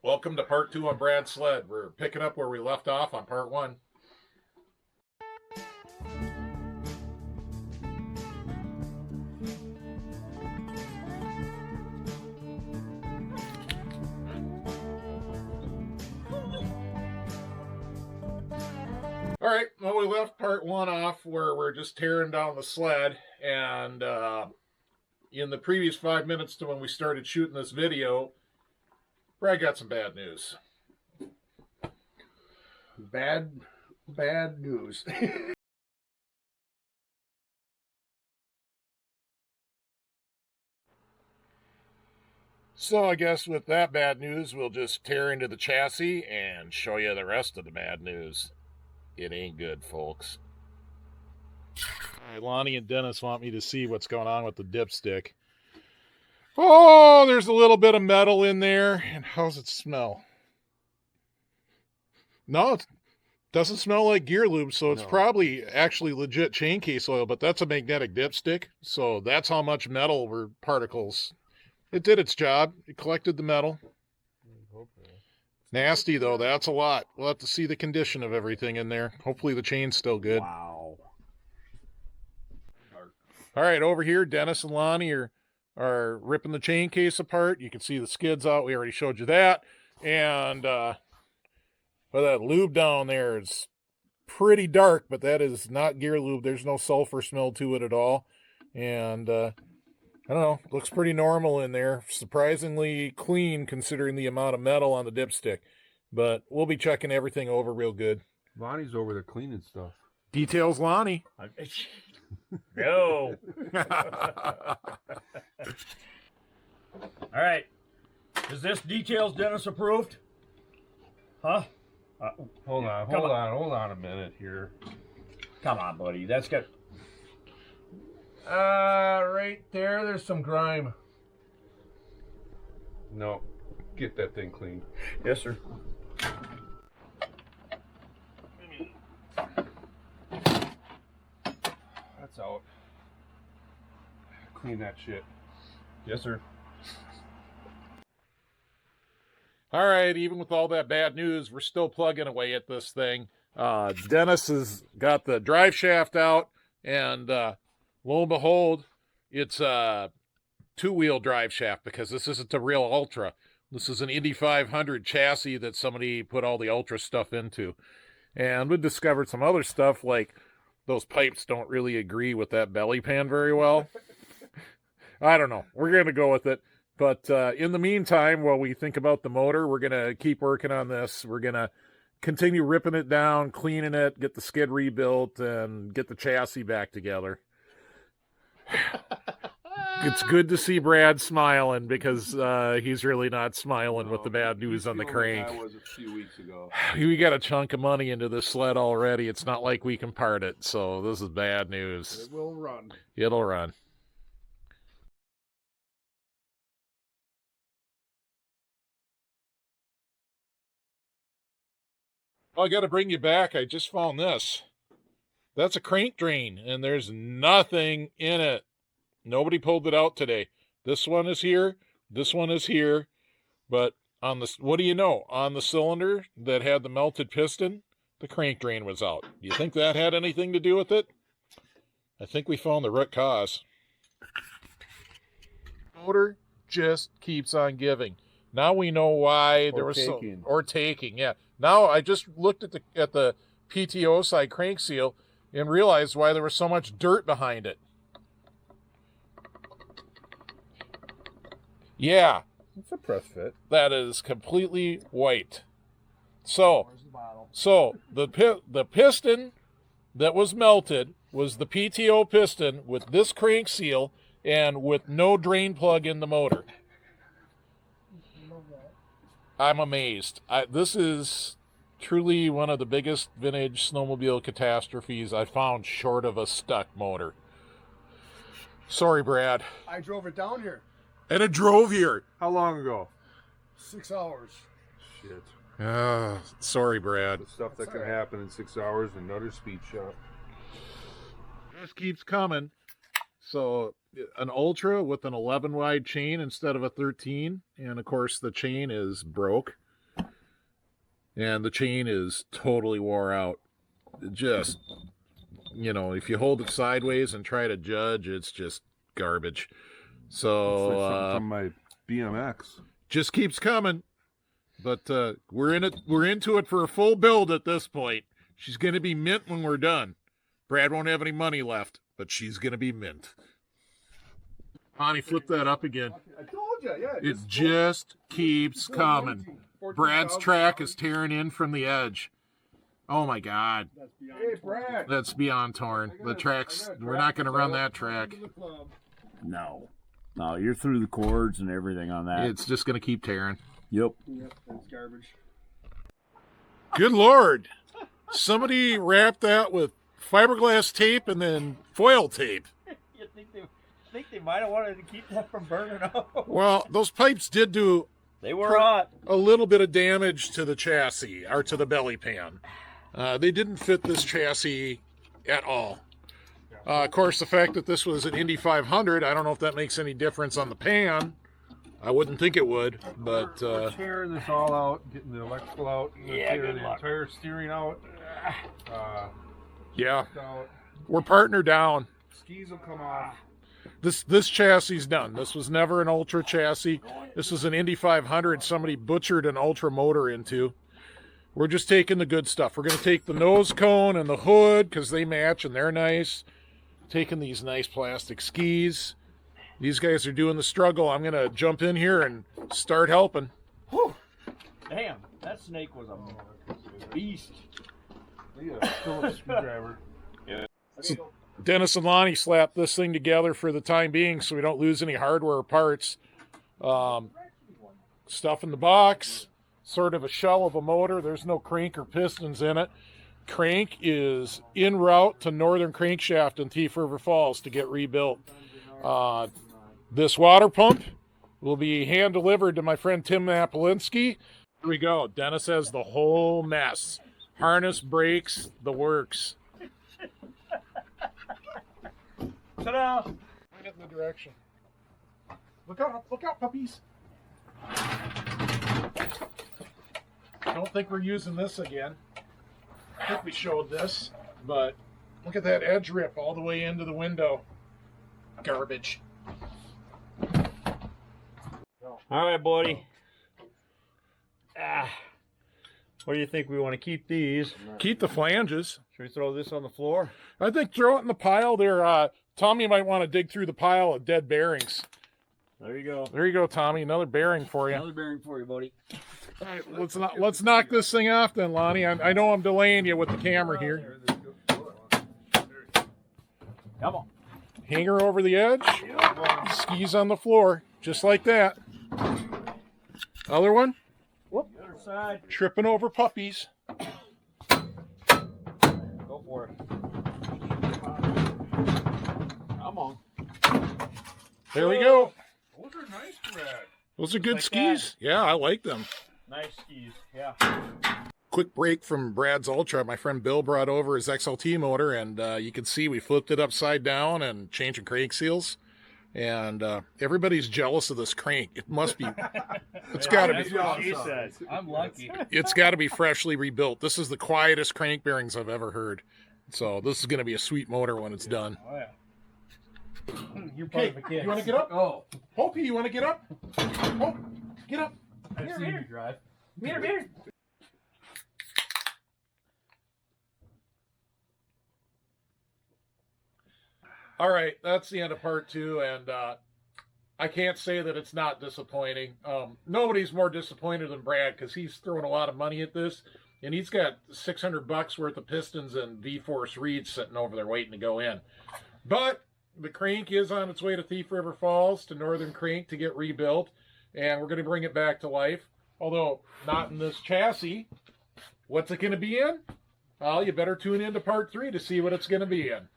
Welcome to part 2 on Brad's sled. We're picking up where we left off on part 1. All right, well, we left part 1 off where we're just tearing down the sled, and in the previous 5 minutes to when we started shooting this video, Brad got some bad news. Bad news. So I guess with that bad news, we'll just tear into the chassis and show you the rest of the bad news. It ain't good, folks. All right, Lonnie and Dennis want me to see what's going on with the dipstick. Oh, there's a little bit of metal in there. And how's it smell? No, it doesn't smell like gear lube, so it's probably actually legit chain case oil, but that's a magnetic dipstick, so that's how much metal were particles. It did its job. It collected the metal. Nasty, though. That's a lot. We'll have to see the condition of everything in there. Hopefully the chain's still good. Wow. All right, over here, Dennis and Lonnie are ripping the chain case apart. You can see the skids out. We already showed you that. And well, that lube down there is pretty dark, but that is not gear lube. There's no sulfur smell to it at all. And I don't know, looks pretty normal in there. Surprisingly clean considering the amount of metal on the dipstick. But we'll be checking everything over real good. Lonnie's over there cleaning stuff. Details, Lonnie. No. All right. Is this details Dennis approved? Huh? Hold on a minute here. Come on, buddy. That's got... Right there's some grime. No, get that thing clean. Yes, sir. That's out. Clean that shit. Yes, sir. All right, even with all that bad news, we're still plugging away at this thing. Dennis has got the drive shaft out, and lo and behold, it's a two-wheel drive shaft because this isn't a real Ultra. This is an Indy 500 chassis that somebody put all the Ultra stuff into. And we discovered some other stuff, like those pipes don't really agree with that belly pan very well. I don't know. We're going to go with it. But in the meantime, while we think about the motor, we're going to keep working on this. We're going to continue ripping it down, cleaning it, get the skid rebuilt, and get the chassis back together. It's good to see Brad smiling because he's really not smiling with the bad news on the crank. Like I was a few weeks ago. We got a chunk of money into this sled already. It's not like we can part it, so this is bad news. It will run. It'll run. Oh, I got to bring you back. I just found this. That's a crank drain, and there's nothing in it. Nobody pulled it out today. This one is here. This one is here. But on the, what do you know? On the cylinder that had the melted piston, the crank drain was out. Do you think that had anything to do with it? I think we found the root cause. Motor just keeps on giving. Now we know why there was taking. Or taking, yeah. Now I just looked at the PTO side crank seal and realized why there was so much dirt behind it. Yeah, It's a press fit. that is completely white. So Where's the bottle? the piston that was melted was the PTO piston with this crank seal and with no drain plug in the motor. I'm amazed. This is truly one of the biggest vintage snowmobile catastrophes I found short of a stuck motor. Sorry, Brad. I drove it down here. And it drove here. How long ago? 6 hours. Shit. Sorry, Brad. The stuff that That's can all right. happen in 6 hours in another speed shop. This keeps coming. So an Ultra with an 11 wide chain instead of a 13. And of course the chain is broke. and the chain is totally wore out. Just, you know, if you hold it sideways and try to judge, it's just garbage. It's like something So from my BMX. just keeps coming. But we're into it for a full build at this point. She's going to be mint when we're done. Brad won't have any money left, but she's going to be mint. Honey, flip that up again. I told you, yeah. It just keeps coming. Brad's track is tearing in from the edge. Oh my God. Hey, Brad. That's beyond torn. The track's, we're not going to run that track. No. No, you're through the cords and everything on that. It's just going to keep tearing. Yep. Yep, that's garbage. Good Lord. Somebody wrapped that with fiberglass tape and then foil tape. You think they might have wanted to keep that from burning up? Well, those pipes did do They were hot. a little bit of damage to the chassis, or to the belly pan. They didn't fit this chassis at all. Of course, the fact that this was an Indy 500, I don't know if that makes any difference on the pan. I wouldn't think it would, but We're tearing this all out, getting the electrical out, Yeah, tearing good the luck. entire steering out. yeah, Out. we're partner down. Skis will come off. This chassis is done. This was never an Ultra chassis. This was an Indy 500 somebody butchered an Ultra motor into. We're just taking the good stuff. We're going to take the nose cone and the hood because they match and they're nice. Taking these nice plastic skis. These guys are doing the struggle. I'm going to jump in here and start helping. Whew. Damn, that snake was a beast. Yeah, Phillips screwdriver. Dennis and Lonnie slapped this thing together for the time being so we don't lose any hardware or parts. Stuff in the box, sort of a shell of a motor. There's no crank or pistons in it. Crank is en route to Northern Crankshaft in Thief River Falls to get rebuilt. This water pump will be hand delivered to my friend Tim Napolinski. Here we go. Dennis has the whole mess. Harness, brakes, the works. Ta-da! Point it in the direction. Look out, puppies. Don't think we're using this again. I think we showed this, but look at that edge rip all the way into the window. Garbage. All right, buddy. What do you think? We want to keep these? Keep the flanges. Should we throw this on the floor? I think throw it in the pile there. Tommy might want to dig through the pile of dead bearings. There you go. There you go, Tommy. Another bearing for you. Another bearing for you, buddy. All right, let's knock this thing off then, Lonnie. I know I'm delaying you with the camera here. Come on. Hanger over the edge. Skis on the floor, just like that. Other one. Whoop. Other side. Tripping over puppies. Go for it. Come on. There we go. Those are nice, Brad. Those are good Like skis. Yeah, I like them. Nice skis. Yeah. Quick break from Brad's Ultra. My friend Bill brought over his XLT motor, and you can see we flipped it upside down and changing crank seals. And everybody's jealous of this crank. It must be. It's got to That's be. what she said. I'm lucky. It's got to be freshly rebuilt. This is the quietest crank bearings I've ever heard. So this is going to be a sweet motor when it's done. Oh, yeah. You're Okay, you want to get up? Oh, Hopi, you want to get up? Hope, get up. I've seen you drive. Here. All right, that's the end of part 2, and I can't say that it's not disappointing. Nobody's more disappointed than Brad because he's throwing a lot of money at this, and he's got $600 worth of pistons and V-Force reeds sitting over there waiting to go in. But the crank is on its way to Thief River Falls to Northern Crank to get rebuilt, and we're going to bring it back to life, although not in this chassis. What's it going to be in? Well, you better tune in to part 3 to see what it's going to be in.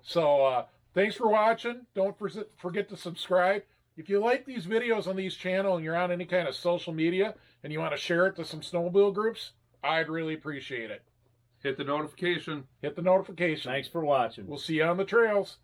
So, thanks for watching. Don't forget to subscribe. If you like these videos on these channels and you're on any kind of social media and you want to share it to some snowmobile groups, I'd really appreciate it. Hit the notification. Hit the notification. Thanks for watching. We'll see you on the trails.